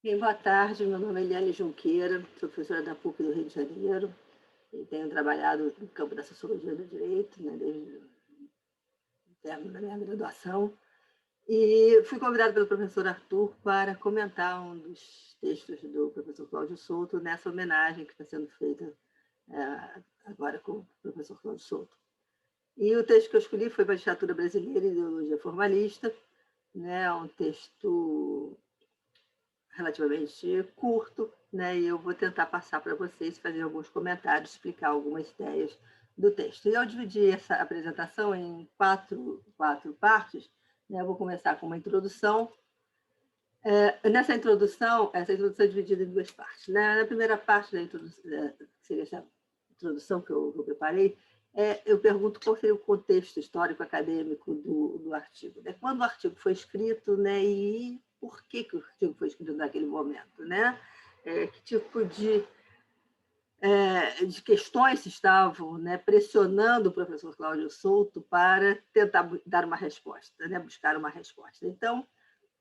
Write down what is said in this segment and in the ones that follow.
Boa tarde, meu nome é Eliane Junqueira, sou professora da PUC do Rio de Janeiro e tenho trabalhado no campo da Sociologia do Direito, né, desde o término da minha graduação. E fui convidada pelo professor Arthur para comentar um dos textos do professor Cláudio Souto nessa homenagem que está sendo feita agora com o professor Cláudio Souto. E o texto que eu escolhi foi Magistratura Brasileira e Ideologia Formalista, né, um texto relativamente curto, né? E eu vou tentar passar para vocês, fazer alguns comentários, explicar algumas ideias do texto. E eu dividi essa apresentação em quatro partes, né? Eu vou começar com uma introdução. Nessa introdução, essa introdução é dividida em duas partes. Né? Na primeira parte da introdução, que seria essa introdução que eu preparei, eu pergunto qual seria o contexto histórico acadêmico do artigo. Né? Quando o artigo foi escrito, né, e por que o artigo foi escrito naquele momento, né? Que tipo de questões estavam, né, pressionando o professor Cláudio Souto para tentar dar uma resposta, né, buscar uma resposta. Então,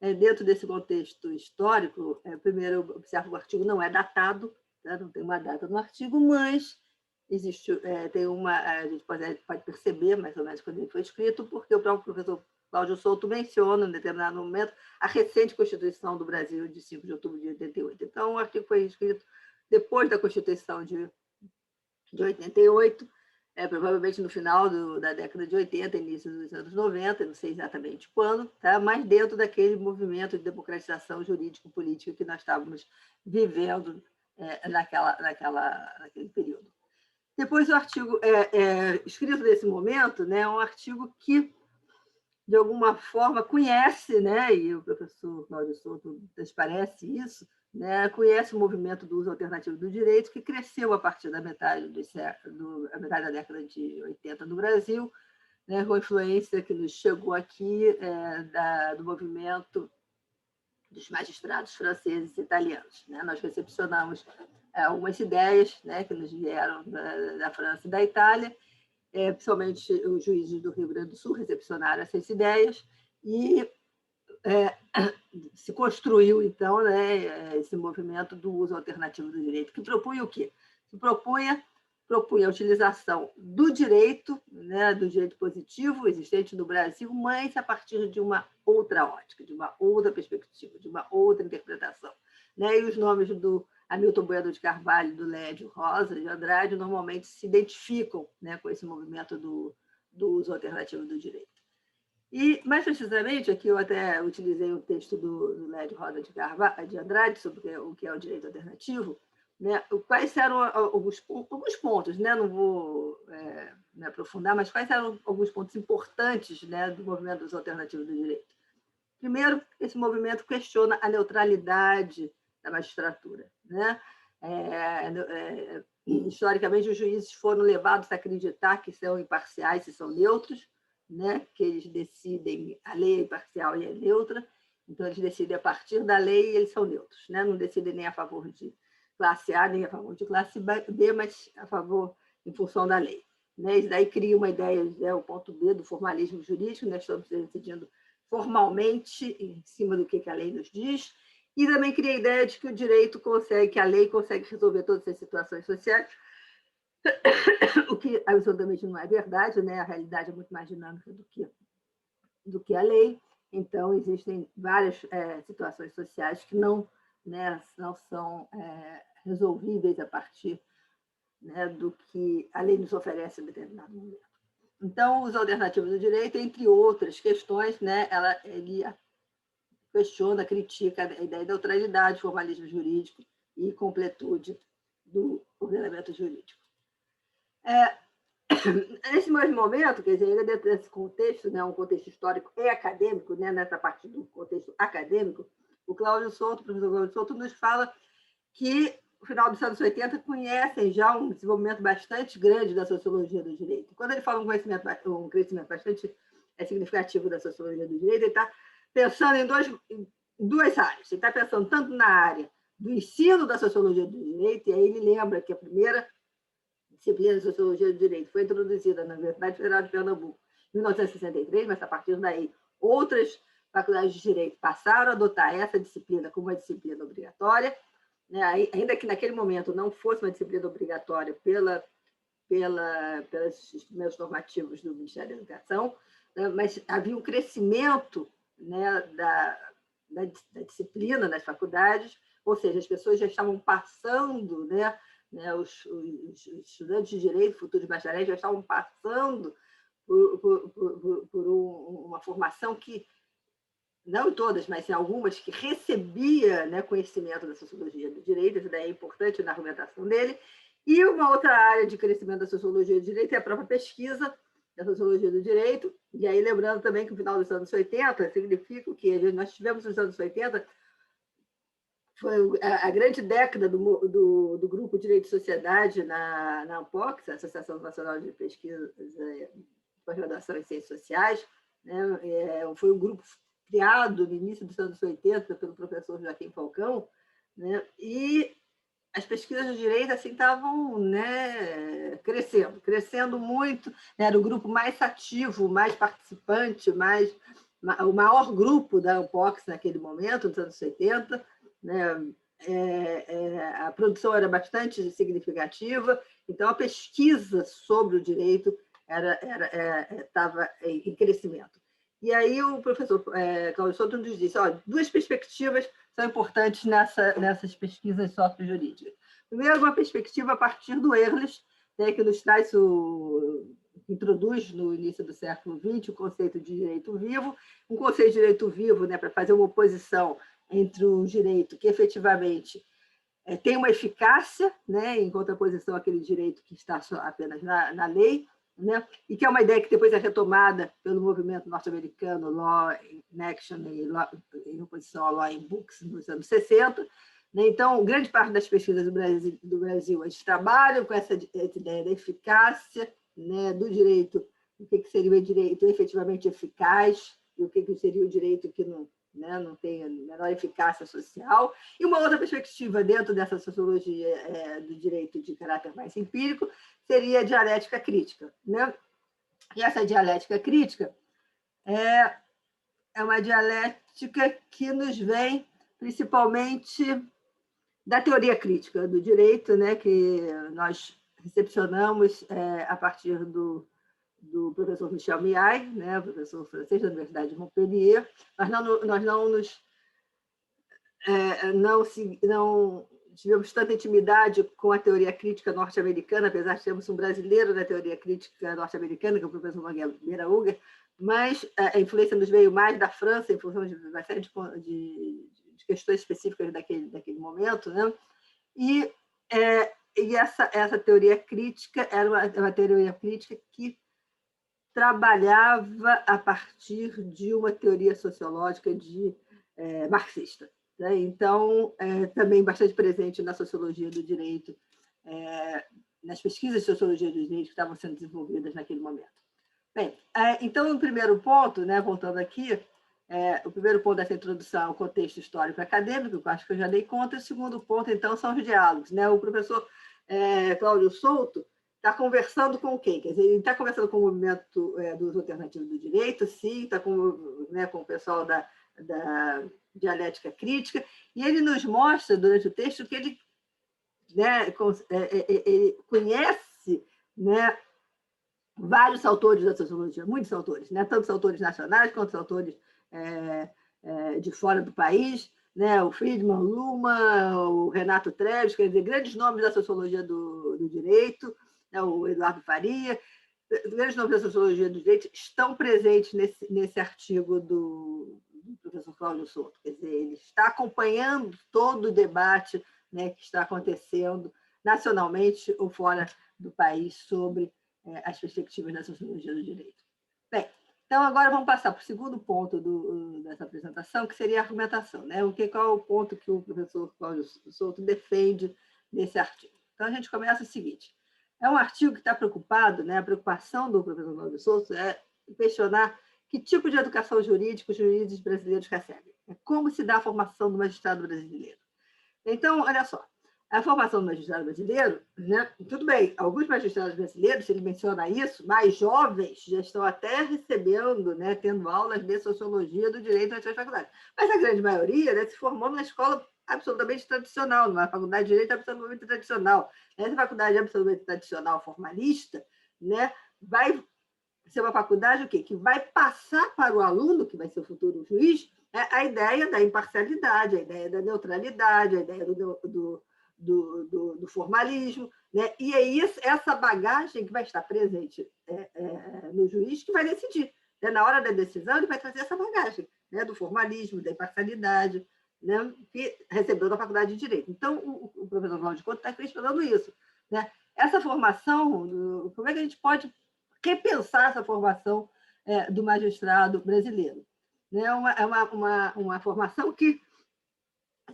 dentro desse contexto histórico, primeiro eu observo que o artigo não é datado, tá? Não tem uma data no artigo, mas existe, tem uma, a gente pode perceber mais ou menos quando ele foi escrito, porque o próprio professor Cláudio Souto menciona, em determinado momento, a recente Constituição do Brasil de 5 de outubro de 88. Então, o artigo foi escrito depois da Constituição de 88, provavelmente no final da década de 80, início dos anos 90, não sei exatamente quando, tá? Mas dentro daquele movimento de democratização jurídico-política que nós estávamos vivendo naquele período. Depois, o artigo escrito nesse momento, né, é um artigo que, de alguma forma, conhece, né, e o professor Cláudio Souto transparece isso, né, conhece o movimento do uso alternativo do direito, que cresceu a partir da metade, metade da década de 80 no Brasil, né, com a influência que nos chegou aqui do movimento dos magistrados franceses e italianos. Né? Nós recepcionamos algumas ideias, né, que nos vieram da França e da Itália, principalmente os juízes do Rio Grande do Sul recepcionaram essas ideias e se construiu, então, né, esse movimento do uso alternativo do direito, que propunha o quê? Se propunha a utilização do direito, né, do direito positivo existente no Brasil, mas a partir de uma outra ótica, de uma outra perspectiva, de uma outra interpretação. Né? E os nomes do Hamilton Bueno de Carvalho, do Lédio Rosa de Andrade, normalmente se identificam, né, com esse movimento do uso alternativo do direito. E, mais precisamente, aqui eu até utilizei um texto do Lédio Rosa de Andrade sobre o que é o direito alternativo, né? Quais eram alguns pontos, né? Não vou me aprofundar, mas quais eram alguns pontos importantes, né, do movimento dos alternativos do direito? Primeiro, esse movimento questiona a neutralidade da magistratura. Né? Historicamente, os juízes foram levados a acreditar que são imparciais e são neutros, né? Que eles decidem, a lei é imparcial e é neutra, então eles decidem a partir da lei e eles são neutros, né? Não decidem nem a favor de classe A, nem a favor de classe B, mas a favor em função da lei. Né? Isso daí cria uma ideia, né, o ponto B do formalismo jurídico, nós estamos decidindo formalmente em cima do que a lei nos diz, e também cria a ideia de que o direito consegue, que a lei consegue resolver todas as situações sociais, o que absolutamente não é verdade, né? A realidade é muito mais dinâmica do que a lei, então existem várias situações sociais que não, né, não são resolvíveis a partir, né, do que a lei nos oferece em determinado momento. Então, os alternativos do direito, entre outras questões, né, ele questiona, critica a ideia da neutralidade, formalismo jurídico e completude do ordenamento jurídico. Nesse mesmo momento, quer dizer, ainda dentro desse contexto, né, um contexto histórico e acadêmico, né, nessa parte do contexto acadêmico, o professor Cláudio Souto, nos fala que no final dos anos 80 conhecem já um desenvolvimento bastante grande da sociologia do direito. Quando ele fala um crescimento bastante significativo da sociologia do direito, ele está pensando em duas áreas. Ele está pensando tanto na área do ensino da sociologia do direito, e aí ele lembra que a primeira disciplina de sociologia do direito foi introduzida na Universidade Federal de Pernambuco em 1963, mas a partir daí outras faculdades de Direito passaram a adotar essa disciplina como uma disciplina obrigatória, né? Ainda que naquele momento não fosse uma disciplina obrigatória pelos instrumentos normativos do Ministério da Educação, né? Mas havia um crescimento, né, da disciplina nas faculdades, ou seja, as pessoas já estavam passando, né, os estudantes de Direito, futuros bacharéis, já estavam passando por uma formação que, não todas, mas em algumas, que recebia, né, conhecimento da sociologia do direito, isso daí é importante na argumentação dele. E uma outra área de crescimento da sociologia do direito é a própria pesquisa da sociologia do direito. E aí, lembrando também que o final dos anos 80 significa que nós tivemos nos anos 80, foi a grande década do Grupo Direito e Sociedade na ANPOC, a Associação Nacional de Pesquisa e Pós-Graduação em Ciências Sociais, né? Foi um grupo criado no início dos anos 80 pelo professor Joaquim Falcão, né? E as pesquisas de direito assim estavam, né, crescendo muito, né? Era o grupo mais ativo, mais participante, o maior grupo da ANPOC naquele momento, nos anos 70, né? A produção era bastante significativa, então a pesquisa sobre o direito estava em crescimento. E aí o professor Cláudio Souto nos disse, duas perspectivas são importantes nessas pesquisas sociojurídicas. Primeiro, uma perspectiva a partir do Ehrlich, né, que nos traz introduz no início do século XX o conceito de direito vivo, um conceito de direito vivo, né, para fazer uma oposição entre o direito que efetivamente tem uma eficácia, né, em contraposição àquele direito que está só apenas na lei, né, e que é uma ideia que depois é retomada pelo movimento norte-americano Law in Action em oposição ao Law in Books nos anos 60. Né? Então, grande parte das pesquisas do Brasil eles trabalham com essa ideia da eficácia, né, do direito, o que seria o direito efetivamente eficaz e o que seria o direito que não tem a menor eficácia social. E uma outra perspectiva dentro dessa sociologia do direito de caráter mais empírico seria a dialética crítica. Né? E essa dialética crítica é uma dialética que nos vem principalmente da teoria crítica do direito, né, que nós recepcionamos a partir do professor Michel Miai, né, professor francês da Universidade de Montpellier. Nós não tivemos tanta intimidade com a teoria crítica norte-americana, apesar de termos um brasileiro da teoria crítica norte-americana, que é o professor Mangueira Unger, mas a influência nos veio mais da França, em função de uma série de questões específicas daquele momento, né? E essa teoria crítica era uma teoria crítica que trabalhava a partir de uma teoria sociológica marxista. Né? Então, também bastante presente na sociologia do direito, nas pesquisas de sociologia do direito que estavam sendo desenvolvidas naquele momento. Bem, então, o primeiro ponto, né, voltando aqui, o primeiro ponto dessa introdução é o contexto histórico acadêmico, que eu acho que eu já dei conta, e o segundo ponto, então, são os diálogos. Né? O professor Cláudio Souto está conversando com quem? Quer dizer, ele está conversando com o movimento dos alternativos do direito, sim, está com o pessoal da dialética crítica, e ele nos mostra, durante o texto, que ele, né, ele conhece, né, vários autores da sociologia, muitos autores, né, tanto autores nacionais quanto autores de fora do país, né, o Friedman Luma, o Renato Treves, quer dizer, grandes nomes da sociologia do direito, né, o Eduardo Faria, grandes nomes da sociologia do direito estão presentes nesse artigo do professor Cláudio Souto. Quer dizer, ele está acompanhando todo o debate, né, que está acontecendo nacionalmente ou fora do país sobre as perspectivas da sociologia do direito. Bem, então agora vamos passar para o segundo ponto dessa apresentação, que seria a argumentação. Né? Qual é o ponto que o professor Cláudio Souto defende nesse artigo? Então a gente começa o seguinte: é um artigo que está preocupado, né? A preocupação do professor Cláudio Souto é questionar que tipo de educação jurídica os juízes brasileiros recebem. Como se dá a formação do magistrado brasileiro. Então, olha só, A formação do magistrado brasileiro, né? Tudo bem, alguns magistrados brasileiros, ele menciona isso, mais jovens já estão até recebendo, né, tendo aulas de sociologia do direito nas suas faculdades. Mas a grande maioria, né, se formou numa escola absolutamente tradicional, numa faculdade de direito absolutamente tradicional. Essa faculdade absolutamente tradicional, formalista, né, vai ser uma faculdade o quê? Que vai passar para o aluno, que vai ser o futuro juiz, a ideia da imparcialidade, a ideia da neutralidade, a ideia do formalismo, né? E é isso, essa bagagem que vai estar presente no juiz que vai decidir. Né? Na hora da decisão, ele vai trazer essa bagagem, né? Do formalismo, da imparcialidade, né? Que recebeu da Faculdade de Direito. Então, o professor Cláudio Couto está questionando isso. Né? Essa formação, como é que a gente pode repensar essa formação do magistrado brasileiro? Né? É uma formação que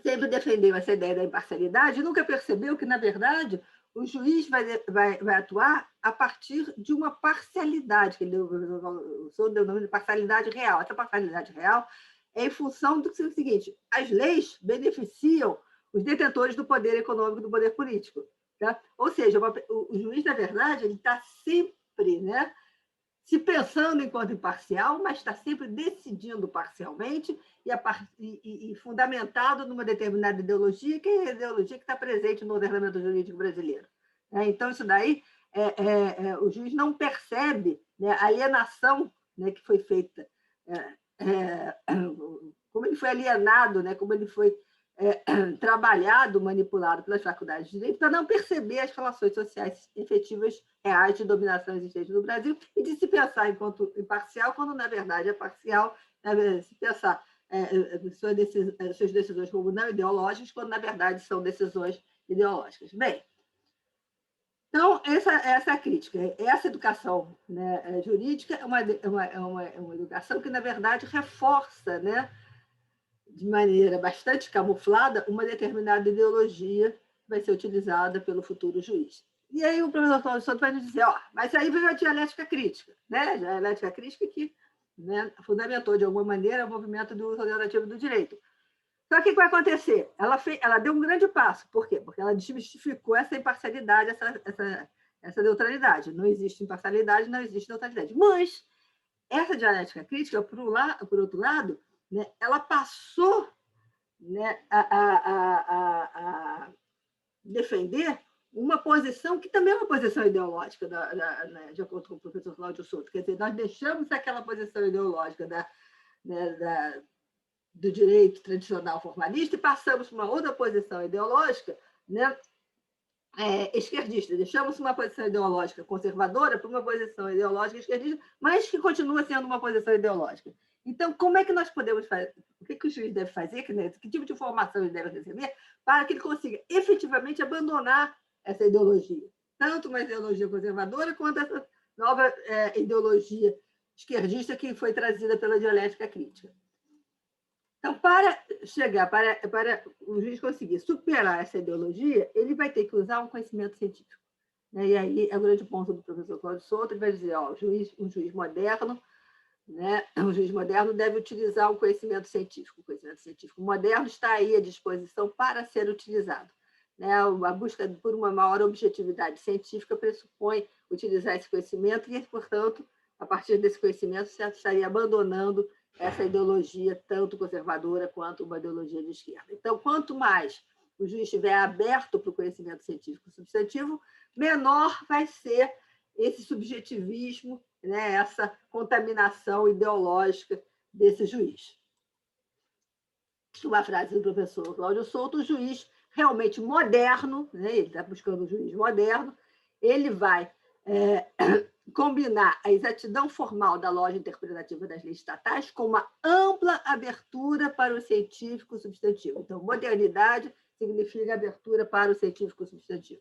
sempre defendeu essa ideia da imparcialidade e nunca percebeu que, na verdade, o juiz vai atuar a partir de uma parcialidade, que ele deu o nome de parcialidade real. Essa parcialidade real é em função do seguinte: as leis beneficiam os detentores do poder econômico, do poder político. Tá? Ou seja, o juiz, na verdade, ele está sempre, né, se pensando enquanto imparcial, mas está sempre decidindo parcialmente e fundamentado numa determinada ideologia, que é a ideologia que está presente no ordenamento jurídico brasileiro. Então, isso daí, o juiz não percebe, né, a alienação, né, que foi feita, como ele foi alienado, né, como ele foi trabalhado, manipulado pelas faculdades de direito, para não perceber as relações sociais efetivas reais de dominação existente no Brasil e de se pensar enquanto imparcial, quando, na verdade, é parcial, se pensar suas decisões como não ideológicas, quando, na verdade, são decisões ideológicas. Bem, então, essa é a crítica. Essa educação, né, jurídica é uma educação que, na verdade, reforça, né, de maneira bastante camuflada, uma determinada ideologia que vai ser utilizada pelo futuro juiz. E aí o professor Cláudio Souto vai nos dizer, mas aí veio a dialética crítica, né? A dialética crítica que, né, fundamentou, de alguma maneira, o movimento do uso alternativo do direito. Só que o que vai acontecer? Ela deu um grande passo. Por quê? Porque ela desmistificou essa imparcialidade, essa neutralidade. Não existe imparcialidade, não existe neutralidade. Mas essa dialética crítica, por outro lado, né, ela passou, né, a defender uma posição que também é uma posição ideológica, né, de acordo com o professor Cláudio Souto. Quer dizer, nós deixamos aquela posição ideológica do direito tradicional formalista e passamos para uma outra posição ideológica, né, esquerdista. Deixamos uma posição ideológica conservadora para uma posição ideológica esquerdista, mas que continua sendo uma posição ideológica. Então, como é que nós podemos fazer? O que o juiz deve fazer? Que tipo de formação ele deve receber para que ele consiga efetivamente abandonar essa ideologia? Tanto uma ideologia conservadora quanto essa nova ideologia esquerdista que foi trazida pela dialética crítica. Então, para o juiz conseguir superar essa ideologia, ele vai ter que usar um conhecimento científico. E aí é o grande ponto do professor Cláudio Souto, ele vai dizer, um juiz moderno, né, um juiz moderno deve utilizar o conhecimento científico. O conhecimento científico moderno está aí à disposição para ser utilizado. Né? A busca por uma maior objetividade científica pressupõe utilizar esse conhecimento e, portanto, a partir desse conhecimento, você estaria abandonando essa ideologia tanto conservadora quanto uma ideologia de esquerda. Então, quanto mais o juiz estiver aberto para o conhecimento científico substantivo, menor vai ser esse subjetivismo, né, essa contaminação ideológica desse juiz. Uma frase do professor Cláudio Souto: o juiz realmente moderno, né, ele está buscando um juiz moderno, ele vai combinar a exatidão formal da lógica interpretativa das leis estatais com uma ampla abertura para o científico substantivo. Então, modernidade significa abertura para o científico substantivo.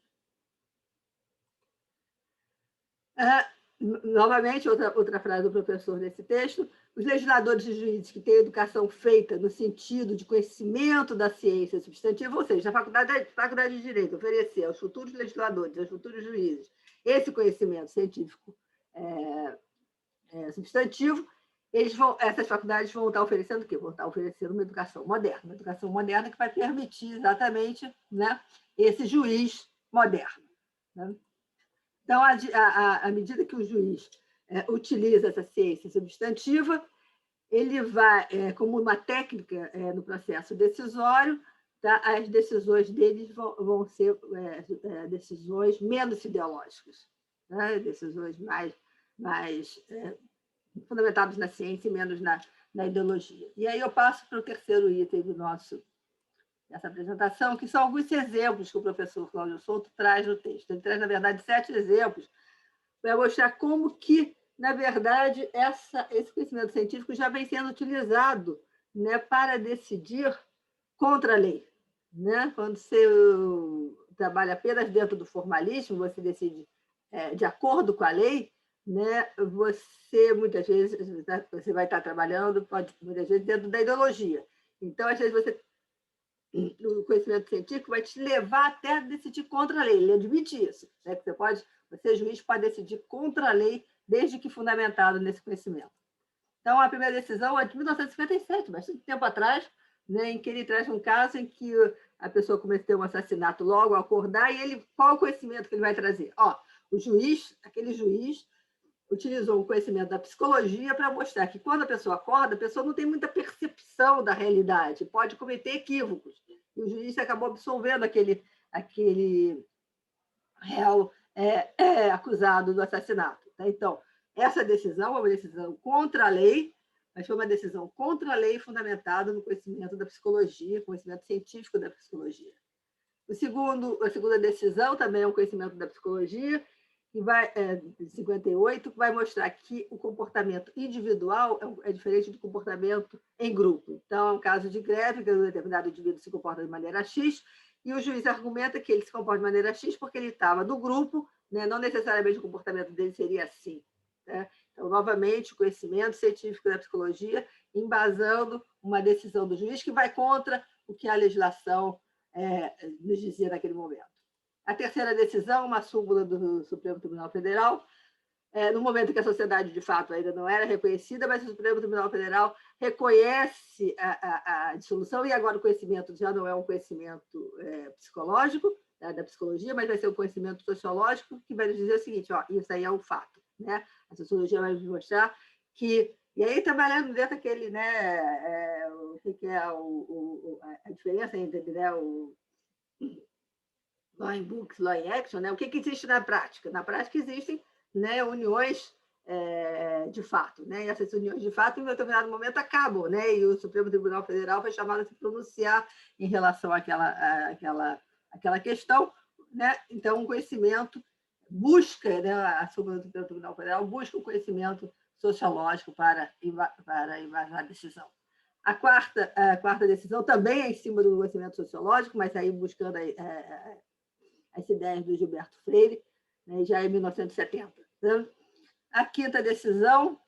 Novamente, outra frase do professor nesse texto: os legisladores e juízes que têm educação feita no sentido de conhecimento da ciência substantiva, ou seja, a Faculdade de Direito oferecer aos futuros legisladores, aos futuros juízes, esse conhecimento científico substantivo, essas faculdades vão estar oferecendo o quê? Vão estar oferecendo uma educação moderna que vai permitir exatamente, né, esse juiz moderno. Né? Então, à medida que o juiz utiliza essa ciência substantiva, ele vai, como uma técnica no processo decisório, tá? As decisões deles vão ser decisões menos ideológicas, né? Decisões mais fundamentadas na ciência e menos na ideologia. E aí eu passo para o terceiro item dessa apresentação, que são alguns exemplos que o professor Cláudio Souto traz no texto. Ele traz, na verdade, 7 exemplos para mostrar como que, na verdade, esse conhecimento científico já vem sendo utilizado, né, para decidir contra a lei. Né? Quando você trabalha apenas dentro do formalismo, você decide de acordo com a lei, né? Você, muitas vezes, você vai estar trabalhando, muitas vezes, dentro da ideologia. Então, às vezes, o conhecimento científico vai te levar até a decidir contra a lei. Ele admite isso. Né? Que você, juiz, pode decidir contra a lei, desde que fundamentado nesse conhecimento. Então, a primeira decisão é de 1957, bastante tempo atrás, né, em que ele traz um caso em que a pessoa cometeu um assassinato logo ao acordar, e qual o conhecimento que ele vai trazer? Aquele juiz utilizou o conhecimento da psicologia para mostrar que, quando a pessoa acorda, a pessoa não tem muita percepção da realidade, pode cometer equívocos. E o juiz acabou absolvendo aquele réu acusado do assassinato. Tá? Então, essa decisão é uma decisão contra a lei, mas foi uma decisão contra a lei fundamentada no conhecimento da psicologia, conhecimento científico da psicologia. A segunda decisão também é um conhecimento da psicologia, que de 58, que vai mostrar que o comportamento individual é diferente do comportamento em grupo. Então, é um caso de greve, que um determinado indivíduo se comporta de maneira X, e o juiz argumenta que ele se comporta de maneira X porque ele estava no grupo, né? Não necessariamente o comportamento dele seria assim. Né? Então, novamente, o conhecimento científico da psicologia embasando uma decisão do juiz que vai contra o que a legislação nos dizia naquele momento. A terceira decisão, uma súmula do Supremo Tribunal Federal, no momento que a sociedade, de fato, ainda não era reconhecida, mas o Supremo Tribunal Federal reconhece a dissolução, e agora o conhecimento já não é um conhecimento psicológico, da psicologia, mas vai ser um conhecimento sociológico, que vai nos dizer o seguinte: isso aí é um fato. Né? A sociologia vai nos mostrar que... E aí, trabalhando dentro daquele... Né, o que é a diferença entre... Né, o law in books, law in action, né? O que existe na prática? Na prática existem, né, uniões de fato, né? E essas uniões de fato, em um determinado momento, acabam, né? E o Supremo Tribunal Federal foi chamado a se pronunciar em relação àquela questão, né? Então, o conhecimento busca, né, a súmula do Supremo Tribunal Federal busca o conhecimento sociológico para embasar a decisão. A quarta decisão também é em cima do conhecimento sociológico, mas aí buscando as ideias do Gilberto Freire, né, já em 1970. Né? A quinta decisão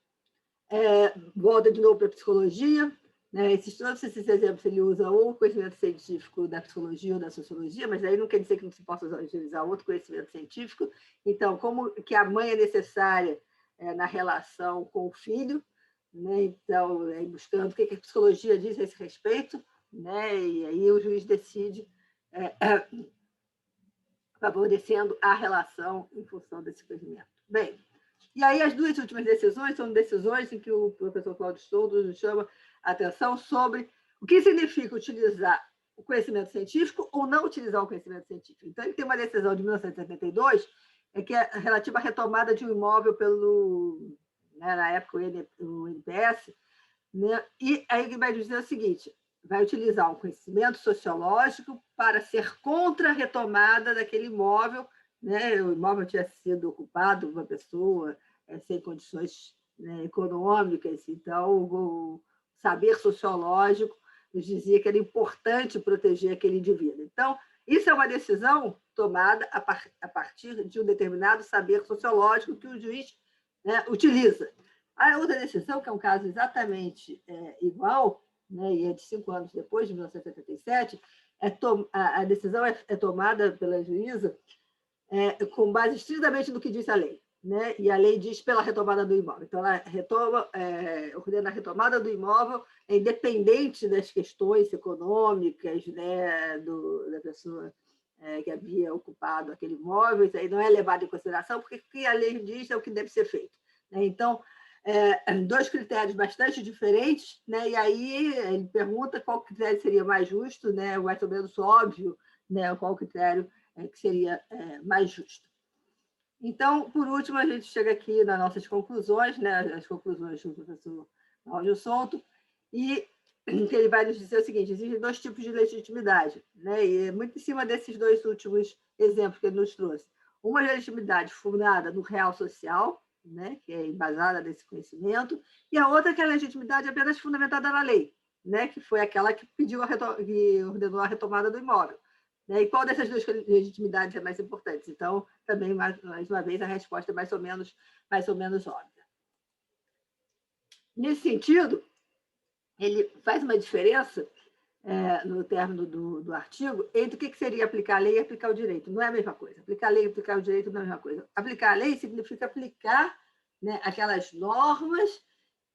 volta de novo para a psicologia. Né? Todos esses exemplos ele usa ou o conhecimento científico da psicologia ou da sociologia, mas aí não quer dizer que não se possa utilizar outro conhecimento científico. Então, como que a mãe é necessária na relação com o filho, né? Então, buscando o que a psicologia diz a esse respeito, né? E aí o juiz decide favorecendo a relação em função desse conhecimento. Bem, e aí as duas últimas decisões são decisões em que o professor Cláudio Souto nos chama a atenção sobre o que significa utilizar o conhecimento científico ou não utilizar o conhecimento científico. Então, ele tem uma decisão de 1972, que é relativa à retomada de um imóvel pelo, né, na época, o INPS, né? E aí ele vai dizer o seguinte: vai utilizar um conhecimento sociológico para ser contra a retomada daquele imóvel, né? O imóvel tinha sido ocupado por uma pessoa sem condições, né, econômicas, então o saber sociológico nos dizia que era importante proteger aquele indivíduo. Então, isso é uma decisão tomada a partir de um determinado saber sociológico que o juiz, né, utiliza. A outra decisão, que é um caso exatamente igual, né, e é de 5 anos depois, de 1977, a decisão é tomada pela juíza com base estritamente no que diz a lei. Né? E a lei diz pela retomada do imóvel. Então, ela ordena a retomada do imóvel, independente das questões econômicas, né, da pessoa que havia ocupado aquele imóvel, isso aí não é levado em consideração, porque o que a lei diz é o que deve ser feito. Né? Então, dois critérios bastante diferentes, né? E aí ele pergunta qual critério seria mais justo, né? Mais ou menos óbvio, né? Qual critério que seria mais justo. Então, por último, a gente chega aqui nas nossas conclusões, né? As conclusões do professor Cláudio Souto, e que ele vai nos dizer o seguinte: existem dois tipos de legitimidade, né? E é muito em cima desses dois últimos exemplos que ele nos trouxe. Uma legitimidade fundada no real social, né? Que é embasada nesse conhecimento, e a outra que é a legitimidade apenas fundamentada na lei, né? Que foi aquela que que ordenou a retomada do imóvel. Né? E qual dessas duas legitimidades é mais importante? Então, também, mais uma vez, a resposta é mais ou menos óbvia. Nesse sentido, ele faz uma diferença no término do artigo entre o que seria aplicar a lei e aplicar o direito. Não é a mesma coisa. Aplicar a lei e aplicar o direito não é a mesma coisa. Aplicar a lei significa aplicar, né, aquelas normas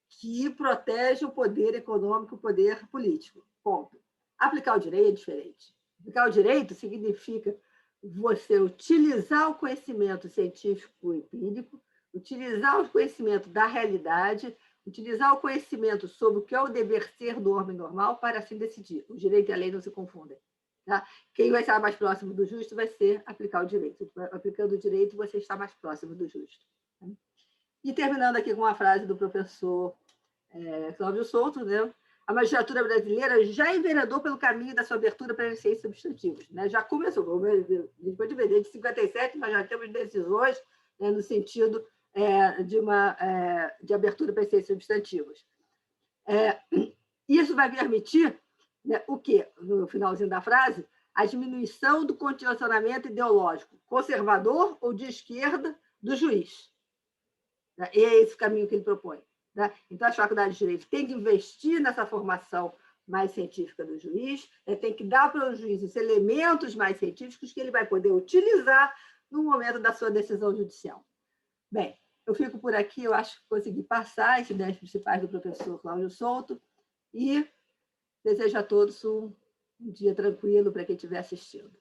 que protegem o poder econômico, o poder político. Ponto. Aplicar o direito é diferente. Aplicar o direito significa você utilizar o conhecimento científico empírico, utilizar o conhecimento da realidade, utilizar o conhecimento sobre o que é o dever ser do homem normal para assim decidir. O direito e a lei não se confundem. Tá? Quem vai estar mais próximo do justo vai ser aplicar o direito. Aplicando o direito, você está mais próximo do justo. E terminando aqui com uma frase do professor Cláudio Souto, né? A magistratura brasileira já enveredou pelo caminho da sua abertura para ciências substantivos. Né? Já começou, depois de vender de 57, nós já temos decisões, né, no sentido de abertura para ciências substantivas. Isso vai permitir, né, o quê? No finalzinho da frase, a diminuição do condicionamento ideológico conservador ou de esquerda do juiz. Né? E é esse o caminho que ele propõe. Né? Então, a Faculdade de Direito tem que investir nessa formação mais científica do juiz, tem que dar para o juiz os elementos mais científicos que ele vai poder utilizar no momento da sua decisão judicial. Bem, eu fico por aqui, eu acho que consegui passar as ideias principais do professor Cláudio Souto e desejo a todos um dia tranquilo para quem estiver assistindo.